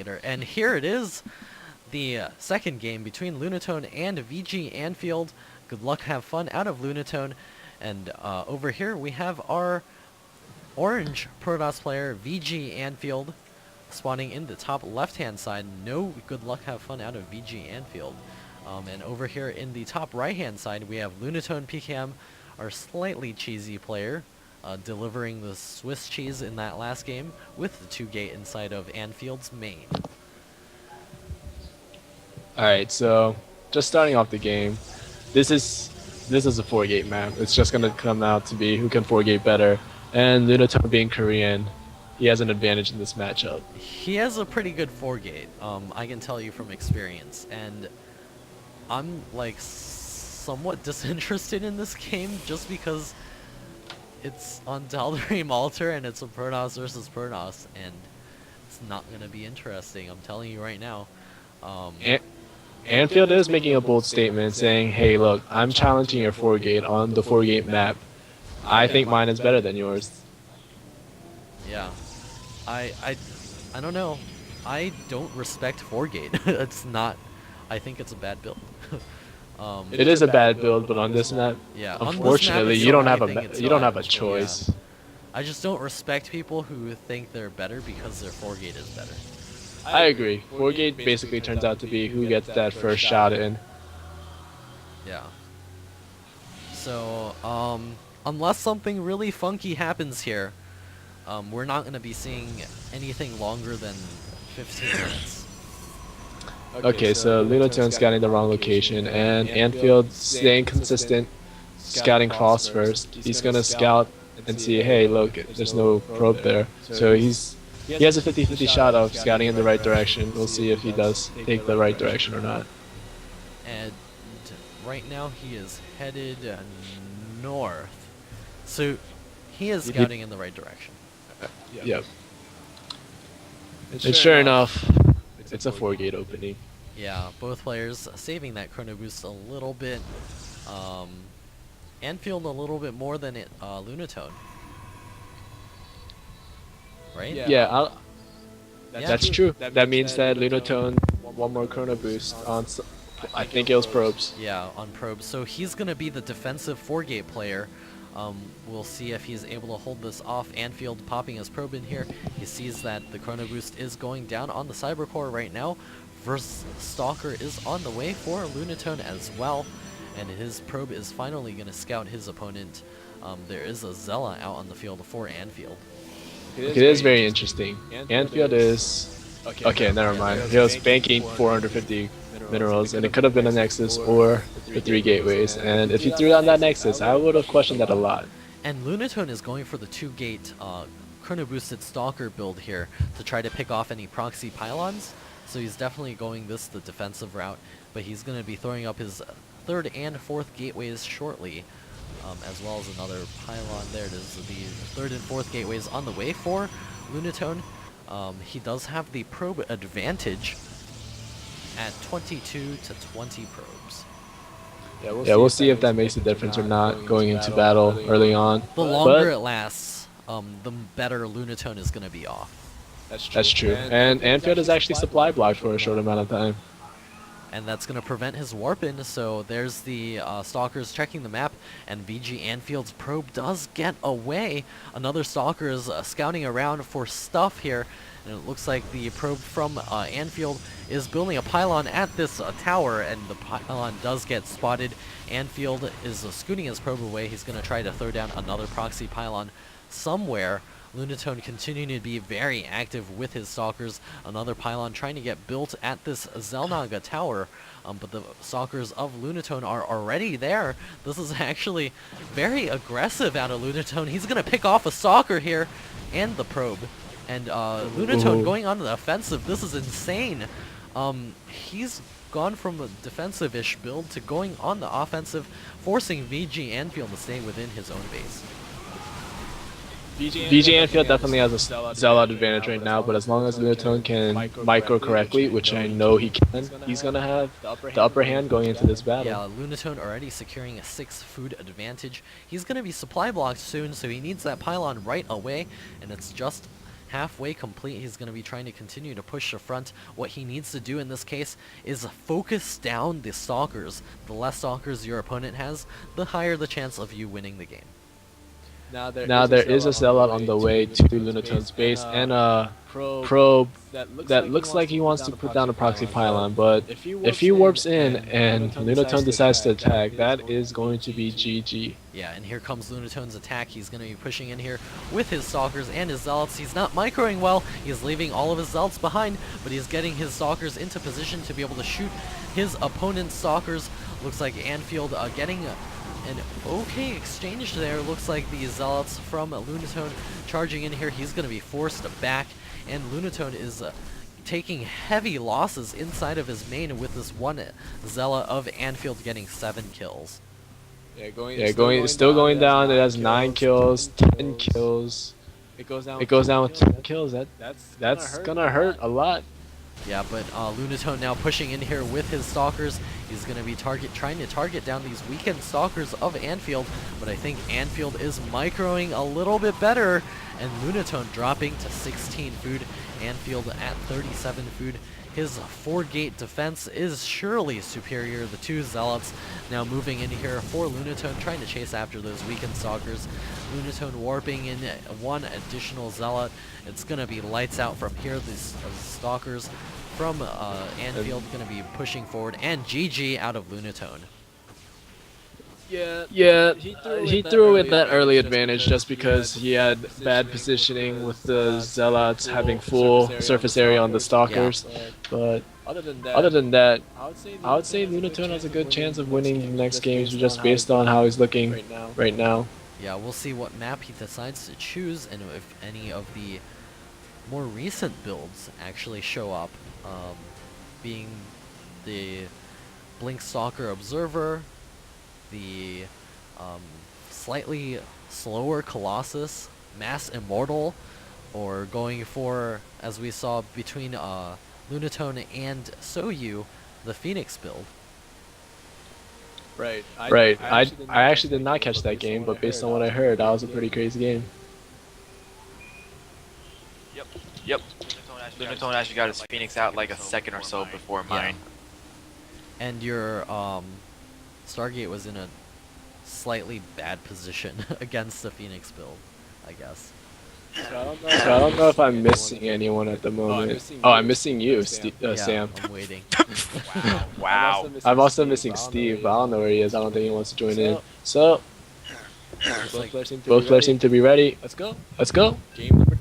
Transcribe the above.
better. And here it is, the second game between Lunatone and VGAnfield. Good luck, have fun out of Lunatone. And over here we have our orange Protoss player, VGAnfield, spawning in the top left-hand side. No good luck, have fun out of VGAnfield. And over here in the top right-hand side, we have LunatonePkM, our slightly cheesy player, delivering the Swiss cheese in that last game with the 2-gate inside of Anfield's main. Alright, so just starting off the game, this is a 4-gate map. It's just gonna come out to be who can 4-gate better. And Lunatone being Korean, he has an advantage in this matchup. He has a pretty good 4-gate, I can tell you from experience, and I'm like somewhat disinterested in this game just because it's on Dalderine Malter and it's a Protoss versus Protoss, and it's not gonna be interesting, I'm telling you right now. Anfield is making a bold statement saying, hey look, I'm challenging your 4-gate on the 4-gate map. I think mine is better than yours. Yeah. I don't know. I don't respect 4-gate. It's not, I think it's a bad build. It is a bad build, but on this map, yeah, unfortunately, you don't have a choice. Yeah. I just don't respect people who think they're better because their 4-gate is better. I agree. 4-gate basically turns out to be who gets that first shot in. Yeah. So, unless something really funky happens here, we're not going to be seeing anything longer than 15 minutes. Okay, so Lunatone's scouting the wrong location, and Anfield staying consistent, scouting cross first. He's gonna scout and see, hey, look, there's no probe there. So he has a 50-50 shot of scouting in the right direction. We'll see if he does take the right direction or not. And right now he is headed north. So he is scouting in the right direction. Yep. And sure enough, it's a 4-gate opening. Yeah, both players saving that chrono boost a little bit. Anfield a little bit more than Lunatone. Right? Yeah, that's true. That means that Lunatone one more chrono boost on, I think it was probes. Yeah, on probes. So he's going to be the defensive 4-gate player. We'll see if he's able to hold this off. Anfield popping his probe in here. He sees that the chrono boost is going down on the Cybercore right now. Versus Stalker is on the way for Lunatone as well. And his probe is finally going to scout his opponent. There is a Zella out on the field for Anfield. It is very interesting. Anfield is... Okay, never mind. He was banking 450 minerals, and it could have been a Nexus or the 3 gateways. And if he threw down that Nexus, I would have questioned that a lot. And Lunatone is going for the 2-gate chrono boosted Stalker build here to try to pick off any proxy pylons. So he's definitely going the defensive route, but he's going to be throwing up his 3rd and 4th gateways shortly, as well as another pylon. There it is, the 3rd and 4th gateways on the way for Lunatone. He does have the probe advantage at 22 to 20 probes. Yeah, we'll see if that makes a difference or not going into battle early on. The longer it lasts, the better Lunatone is going to be off. That's true. And Anfield is actually supply blocked for a short amount of time. And that's going to prevent his warp in, so there's the Stalkers checking the map, and VGAnfield's probe does get away. Another Stalker is scouting around for stuff here, and it looks like the probe from Anfield is building a pylon at this tower, and the pylon does get spotted. Anfield is scooting his probe away. He's going to try to throw down another proxy pylon somewhere. Lunatone continuing to be very active with his Stalkers. Another pylon trying to get built at this Zelnaga tower, but the Stalkers of Lunatone are already there. This is actually very aggressive out of Lunatone. He's going to pick off a Stalker here and the probe. And Lunatone going on the offensive. This is insane. He's gone from a defensive-ish build to going on the offensive, forcing VGAnfield to stay within his own base. VGAnfield definitely has a sellout advantage right now, but as long as Lunatone can micro correctly, which I know he can, he's going to have the upper hand going into this battle. Yeah, Lunatone already securing a 6 food advantage. He's going to be supply blocked soon, so he needs that pylon right away, and it's just halfway complete. He's going to be trying to continue to push the front. What he needs to do in this case is focus down the stalkers. The less stalkers your opponent has, the higher the chance of you winning the game. Now there is a sellout on the way to Lunatone's base and a probe that looks like he wants to put down a proxy pylon, but if he warps in and Lunatone decides to attack, that is going to be GG. Yeah, and here comes Lunatone's attack. He's going to be pushing in here with his stalkers and his zealots. He's not microing well. He's leaving all of his zealots behind, but he's getting his stalkers into position to be able to shoot his opponent's stalkers. Looks like Anfield getting an okay exchange there. Looks like the zealots from Lunatone charging in here. He's going to be forced back, and Lunatone is taking heavy losses inside of his main with this one zealot of Anfield getting 7 kills. Still going down. It has 9 kills, 10 kills. It goes down with 10 kills. That's gonna hurt a lot. Yeah, but Lunatone now pushing in here with his stalkers. He's going to be trying to target down these weakened stalkers of Anfield, but I think Anfield is microing a little bit better, and Lunatone dropping to 16 food, Anfield at 37 food. His 4-gate defense is surely superior. The 2 zealots now moving in here for Lunatone, trying to chase after those weakened stalkers. Lunatone warping in 1 additional zealot. It's going to be lights out from here. These stalkers from Anfield going to be pushing forward, and GG out of Lunatone. Yeah, he threw in that early advantage just because he had bad positioning with the zealots having full surface area on the stalkers. But other than that, I would say Lunatone has a good chance of winning the next games just based on how he's looking right now. Yeah, we'll see what map he decides to choose, and if any of the more recent builds actually show up, being the Blink Stalker Observer, the slightly slower Colossus, Mass Immortal, or going for, as we saw between Lunatone and Soyu, the Phoenix build. Right. I actually did not catch that game, but based on what I heard, that was a pretty crazy game. Yep. Lunatone actually got his Phoenix out like a second or so before mine. And your Stargate was in a slightly bad position against the Phoenix build, I guess. So I don't know if I'm missing anyone at the moment. Oh, I'm missing you, Sam. I'm waiting. Wow. I'm also missing Steve, but I don't know where he is. I don't think he wants to join in. So, both players seem to be ready. Let's go. Game number